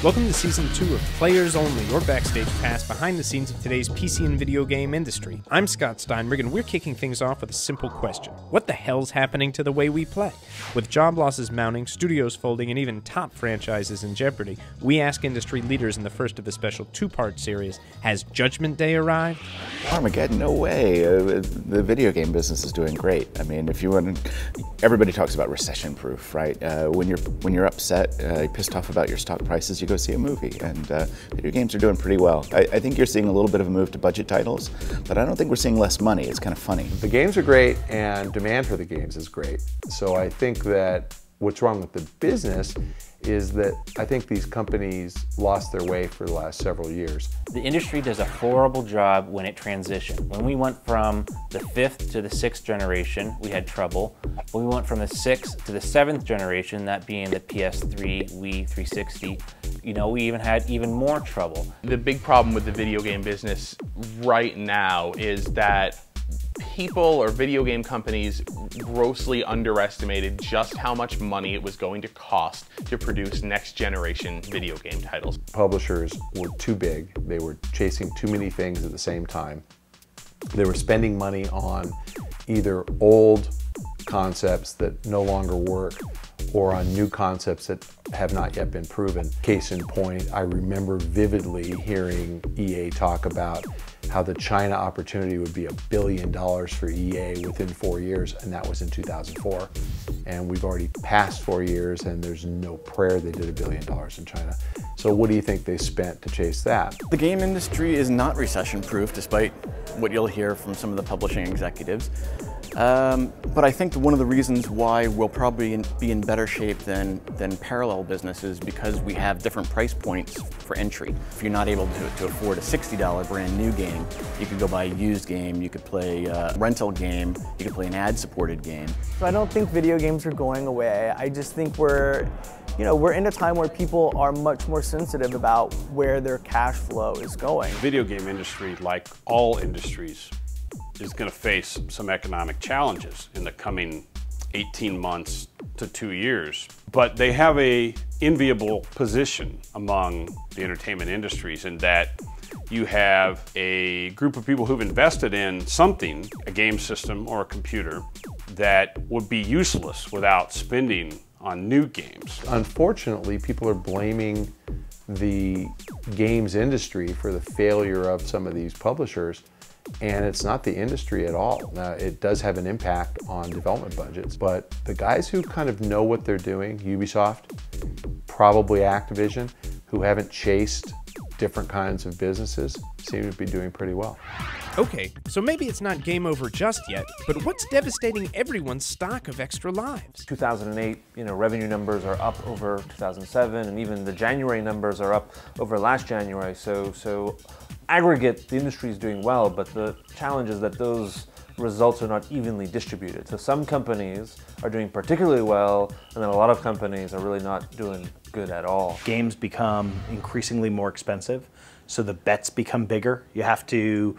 Welcome to Season 2 of Players Only, your backstage pass behind the scenes of today's PC and video game industry. I'm Scott Steinberg, and we're kicking things off with a simple question. What the hell's happening to the way we play? With job losses mounting, studios folding, and even top franchises in jeopardy, we ask industry leaders in the first of a special two-part series, has Judgment Day arrived? Armageddon, no way. The video game business is doing great. I mean, if you want to, everybody talks about recession-proof, right? When you're upset, pissed off about your stock prices, you go see a movie, and video games are doing pretty well. I think you're seeing a little bit of a move to budget titles, but I don't think we're seeing less money. It's kind of funny. The games are great, and demand for the games is great. So I think that what's wrong with the business is that I think these companies lost their way for the last several years. The industry does a horrible job when it transitioned. When we went from the 5th to the 6th generation, we had trouble. When we went from the 6th to the 7th generation, that being the PS3, Wii, 360, we even had even more trouble. The big problem with the video game business right now is that people or video game companies grossly underestimated just how much money it was going to cost to produce next generation video game titles. Publishers were too big. They were chasing too many things at the same time. They were spending money on either old concepts that no longer work or on new concepts that have not yet been proven. Case in point, I remember vividly hearing EA talk about how the China opportunity would be $1 billion for EA within 4 years, and that was in 2004. And we've already passed 4 years, and there's no prayer they did $1 billion in China. So what do you think they spent to chase that? The game industry is not recession-proof, despite what you'll hear from some of the publishing executives. But I think one of the reasons why we'll probably be in better shape than parallel businesses because we have different price points for entry. If you're not able to afford a $60 brand new game, you could go buy a used game, you could play a rental game, you could play an ad-supported game. So I don't think video games are going away. I just think we're in a time where people are much more sensitive about where their cash flow is going. The video game industry, like all industries, is going to face some economic challenges in the coming 18 months to 2 years. But they have an enviable position among the entertainment industries in that you have a group of people who've invested in something, a game system or a computer, that would be useless without spending on new games. Unfortunately, people are blaming the games industry for the failure of some of these publishers. And it's not the industry at all. Now, it does have an impact on development budgets, but the guys who kind of know what they're doing, Ubisoft, probably Activision, who haven't chased different kinds of businesses, seem to be doing pretty well. Okay, so maybe it's not game over just yet, but what's devastating everyone's stock of extra lives? 2008, revenue numbers are up over 2007, and even the January numbers are up over last January. So aggregate, the industry is doing well, but the challenge is that those results are not evenly distributed. So some companies are doing particularly well, and then a lot of companies are really not doing good at all. Games become increasingly more expensive, so the bets become bigger. You have to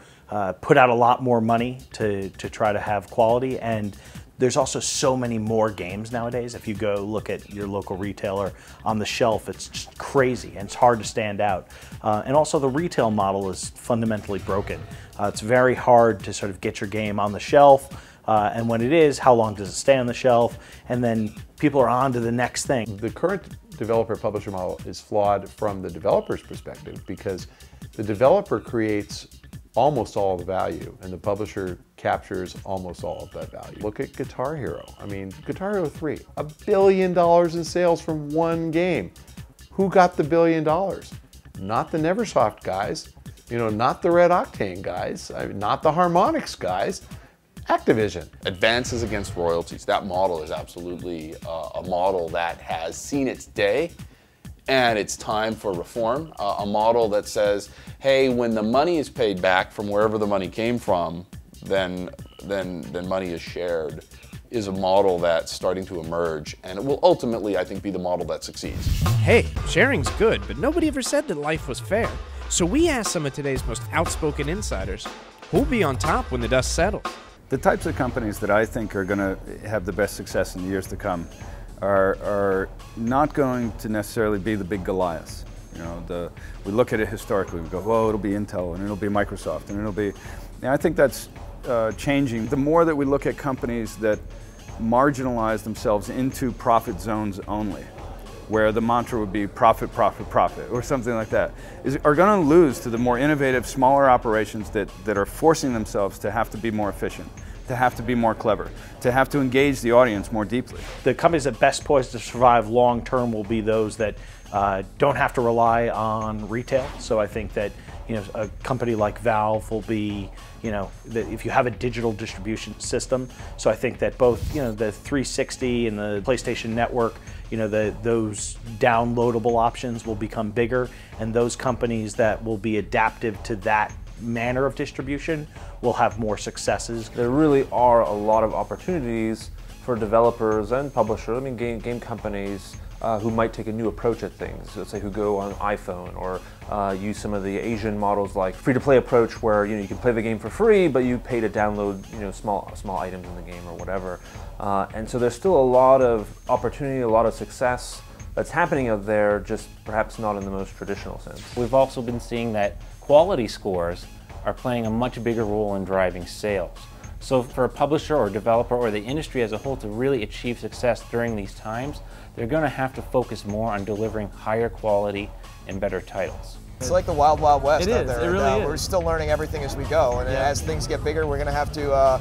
put out a lot more money to try to have quality, and there's also so many more games nowadays. If you go look at your local retailer on the shelf, it's just crazy and it's hard to stand out. And also the retail model is fundamentally broken. It's very hard to sort of get your game on the shelf, and when it is, how long does it stay on the shelf? And then people are on to the next thing. The current developer-publisher model is flawed from the developer's perspective because the developer creates almost all the value, and the publisher captures almost all of that value. Look at Guitar Hero. I mean, Guitar Hero 3, $1 billion in sales from one game. Who got the $1 billion? Not the Neversoft guys, not the Red Octane guys, not the Harmonix guys, Activision. Advances against royalties. That model is absolutely a model that has seen its day, and it's time for reform. A model that says, hey, when the money is paid back from wherever the money came from, then money is shared, is a model that's starting to emerge, and it will ultimately, I think, be the model that succeeds. Hey, sharing's good, but nobody ever said that life was fair. So we asked some of today's most outspoken insiders, who'll be on top when the dust settles? The types of companies that I think are going to have the best success in the years to come are not going to necessarily be the big Goliaths. You know, we look at it historically. We go, well, it'll be Intel, and it'll be Microsoft, and it'll be. I think that's changing. The more that we look at companies that marginalize themselves into profit zones only, where the mantra would be profit, profit, profit, or something like that, are going to lose to the more innovative, smaller operations that are forcing themselves to have to be more efficient, to have to be more clever, to have to engage the audience more deeply. The companies that best poised to survive long term will be those that don't have to rely on retail. So I think that a company like Valve will be, that if you have a digital distribution system. So I think that both, the 360 and the PlayStation Network, those downloadable options will become bigger, and those companies that will be adaptive to that manner of distribution will have more successes. There really are a lot of opportunities for developers and publishers, game companies, who might take a new approach at things. Let's say who go on iPhone or use some of the Asian models like free-to-play approach, where you can play the game for free, but you pay to download small items in the game or whatever. And so there's still a lot of opportunity, a lot of success that's happening out there, just perhaps not in the most traditional sense. We've also been seeing that quality scores are playing a much bigger role in driving sales. So for a publisher or developer or the industry as a whole to really achieve success during these times, they're going to have to focus more on delivering higher quality and better titles. It's like the wild, wild west out there. It really is. We're still learning everything as we go, and as things get bigger, we're going to have to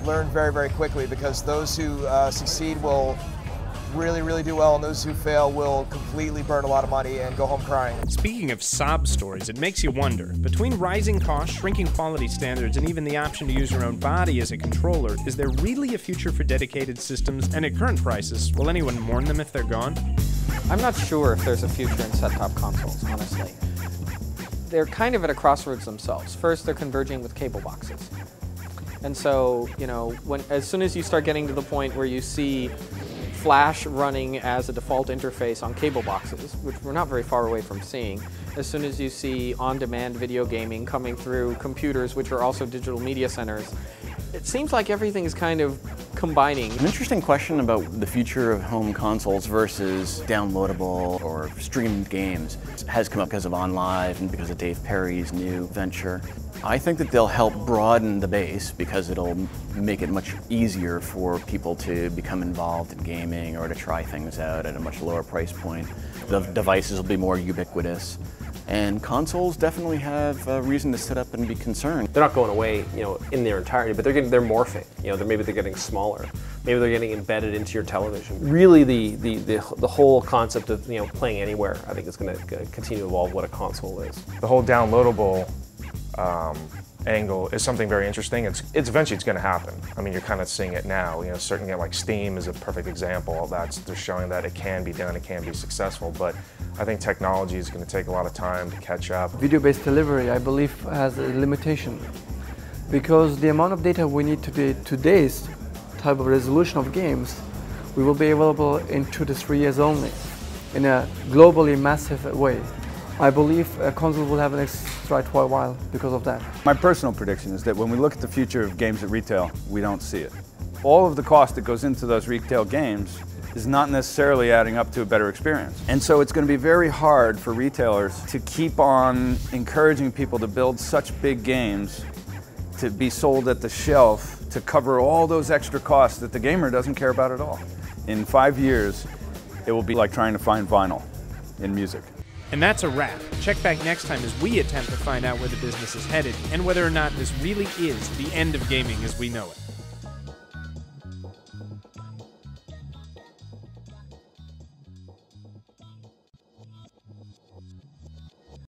learn very, very quickly, because those who succeed will really, really do well, and those who fail will completely burn a lot of money and go home crying. Speaking of sob stories, it makes you wonder, between rising costs, shrinking quality standards, and even the option to use your own body as a controller, is there really a future for dedicated systems? And at current prices, will anyone mourn them if they're gone? I'm not sure if there's a future in set-top consoles, honestly. They're kind of at a crossroads themselves. First, they're converging with cable boxes. And so, as soon as you start getting to the point where you see Flash running as a default interface on cable boxes, which we're not very far away from seeing, as soon as you see on-demand video gaming coming through computers, which are also digital media centers, it seems like everything is kind of combining. An interesting question about the future of home consoles versus downloadable or streamed games has come up because of OnLive and because of Dave Perry's new venture. I think that they'll help broaden the base because it'll make it much easier for people to become involved in gaming or to try things out at a much lower price point. The devices will be more ubiquitous. And consoles definitely have a reason to sit up and be concerned. They're not going away, in their entirety, but they're morphing. Maybe they're getting smaller. Maybe they're getting embedded into your television. Really, the whole concept of playing anywhere, I think, is going to continue to evolve what a console is. The whole downloadable angle is something very interesting. It's eventually going to happen. I mean, you're kind of seeing it now. Certainly like Steam is a perfect example. They're showing that it can be done, it can be successable, but I think technology is going to take a lot of time to catch up. Video-based delivery, I believe, has a limitation because the amount of data we need today's type of resolution of games, we will be available in 2 to 3 years only in a globally massive way. I believe consoles will have an extra for a while because of that. My personal prediction is that when we look at the future of games at retail, we don't see it. All of the cost that goes into those retail games is not necessarily adding up to a better experience. And so it's going to be very hard for retailers to keep on encouraging people to build such big games to be sold at the shelf to cover all those extra costs that the gamer doesn't care about at all. In 5 years, it will be like trying to find vinyl in music. And that's a wrap. Check back next time as we attempt to find out where the business is headed and whether or not this really is the end of gaming as we know it.